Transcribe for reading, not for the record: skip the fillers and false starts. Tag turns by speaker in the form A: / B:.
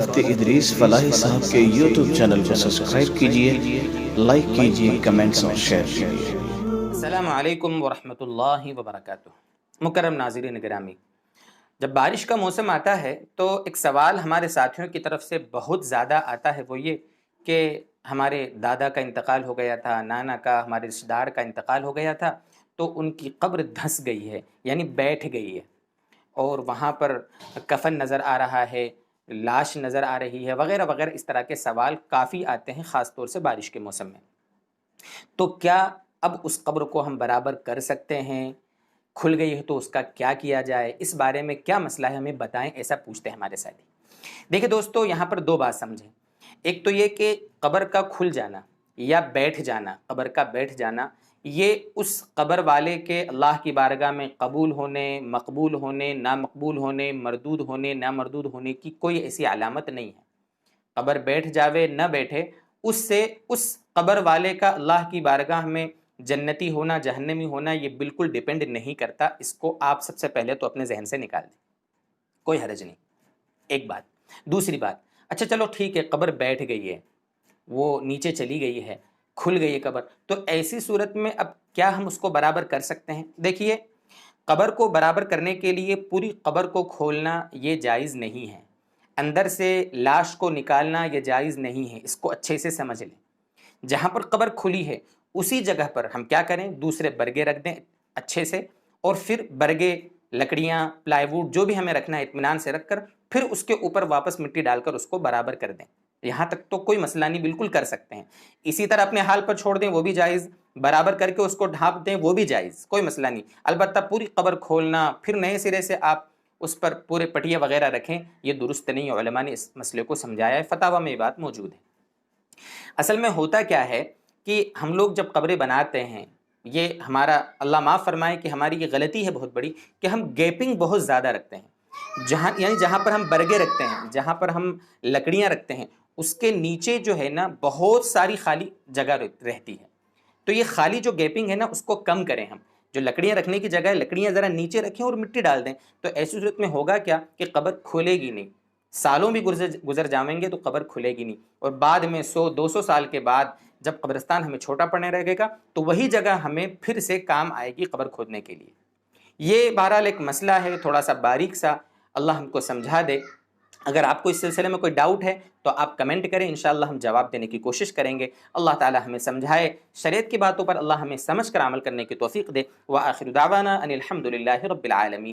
A: Doctor Idris فلاحی صاحب کے یوٹیوب چینل کو سبسکرائب کیجئے، لائک کیجئے، کمنٹس اور شیئر کیجئے۔
B: السلام علیکم ورحمۃ اللہ وبرکاتہ۔ مکرم ناظرین گرامی، جب بارش کا موسم آتا ہے تو ایک سوال ہمارے ساتھیوں کی طرف سے بہت زیادہ آتا ہے، وہ یہ کہ ہمارے دادا کا انتقال ہو گیا تھا، نانا کا، ہمارے رشتہ دار کا انتقال ہو گیا تھا، تو ان کی قبر دھنس گئی ہے، یعنی بیٹھ گئی ہے، اور وہاں پر کفن نظر آ رہا ہے، لاش نظر آ رہی ہے، وغیرہ وغیرہ۔ اس طرح کے سوال کافی آتے ہیں، خاص طور سے بارش کے موسم میں۔ تو کیا اب اس قبر کو ہم برابر کر سکتے ہیں؟ کھل گئی ہے تو اس کا کیا کیا جائے؟ اس بارے میں کیا مسئلہ ہے، ہمیں بتائیں، ایسا پوچھتے ہیں ہمارے ساتھی۔ دیکھیں دوستو، یہاں پر دو بات سمجھیں۔ ایک تو یہ کہ قبر کا کھل جانا یا بیٹھ جانا، قبر کا بیٹھ جانا، یہ اس قبر والے کے اللہ کی بارگاہ میں قبول ہونے، مقبول ہونے، نامقبول ہونے، مردود ہونے، نامردود ہونے کی کوئی ایسی علامت نہیں ہے۔ قبر بیٹھ جاوے نہ بیٹھے، اس سے اس قبر والے کا اللہ کی بارگاہ میں جنتی ہونا، جہنمی ہونا، یہ بالکل ڈیپینڈ نہیں کرتا۔ اس کو آپ سب سے پہلے تو اپنے ذہن سے نکال دیں، کوئی حرج نہیں۔ ایک بات۔ دوسری بات، اچھا چلو ٹھیک ہے، قبر بیٹھ گئی ہے، وہ نیچے چلی گئی ہے، کھل گئی ہے قبر، تو ایسی صورت میں اب کیا ہم اس کو برابر کر سکتے ہیں؟ دیکھیے، قبر کو برابر کرنے کے لیے پوری قبر کو کھولنا یہ جائز نہیں ہے، اندر سے لاش کو نکالنا یہ جائز نہیں ہے۔ اس کو اچھے سے سمجھ لیں۔ جہاں پر قبر کھلی ہے اسی جگہ پر ہم کیا کریں، دوسرے برگے رکھ دیں اچھے سے، اور پھر برگے، لکڑیاں، پلائی ووڈ، جو بھی ہمیں رکھنا ہے اطمینان سے رکھ کر، پھر اس کے اوپر واپس مٹی ڈال کر اس کو برابر کر دیں۔ یہاں تک تو کوئی مسئلہ نہیں، بالکل کر سکتے ہیں۔ اسی طرح اپنے حال پر چھوڑ دیں، وہ بھی جائز، برابر کر کے اس کو ڈھانپ دیں، وہ بھی جائز، کوئی مسئلہ نہیں۔ البتہ پوری قبر کھولنا، پھر نئے سرے سے آپ اس پر پورے پٹیاں وغیرہ رکھیں، یہ درست نہیں ہے۔ علماء نے اس مسئلے کو سمجھایا ہے، فتاویٰ میں یہ بات موجود ہے۔ اصل میں ہوتا کیا ہے کہ ہم لوگ جب قبریں بناتے ہیں، یہ ہمارا، اللہ معاف فرمائے کہ ہماری یہ غلطی ہے بہت بڑی، کہ ہم گیپنگ بہت زیادہ رکھتے ہیں۔ جہاں پر ہم برگے رکھتے ہیں، جہاں پر ہم لکڑیاں رکھتے ہیں، اس کے نیچے جو ہے نا بہت ساری خالی جگہ رہتی ہے۔ تو یہ خالی جو گیپنگ ہے نا، اس کو کم کریں ہم۔ جو لکڑیاں رکھنے کی جگہ ہے، لکڑیاں ذرا نیچے رکھیں اور مٹی ڈال دیں، تو ایسی صورت میں ہوگا کیا کہ قبر کھلے گی نہیں۔ سالوں بھی گزر جائیں گے تو قبر کھلے گی نہیں، اور بعد میں 100-200 سال کے بعد جب قبرستان ہمیں چھوٹا پڑنے رہے گا تو وہی جگہ ہمیں پھر سے کام آئے گی قبر کھودنے کے لیے۔ یہ بہرحال ایک مسئلہ ہے تھوڑا سا باریک سا، اللہ ہم کو سمجھا دے۔ اگر آپ کو اس سلسلے میں کوئی ڈاؤٹ ہے تو آپ کمنٹ کریں، انشاءاللہ ہم جواب دینے کی کوشش کریں گے۔ اللہ تعالی ہمیں سمجھائے، شریعت کی باتوں پر اللہ ہمیں سمجھ کر عمل کرنے کی توفیق دے۔ وآخر دعوانا ان الحمد للہ رب العالمین۔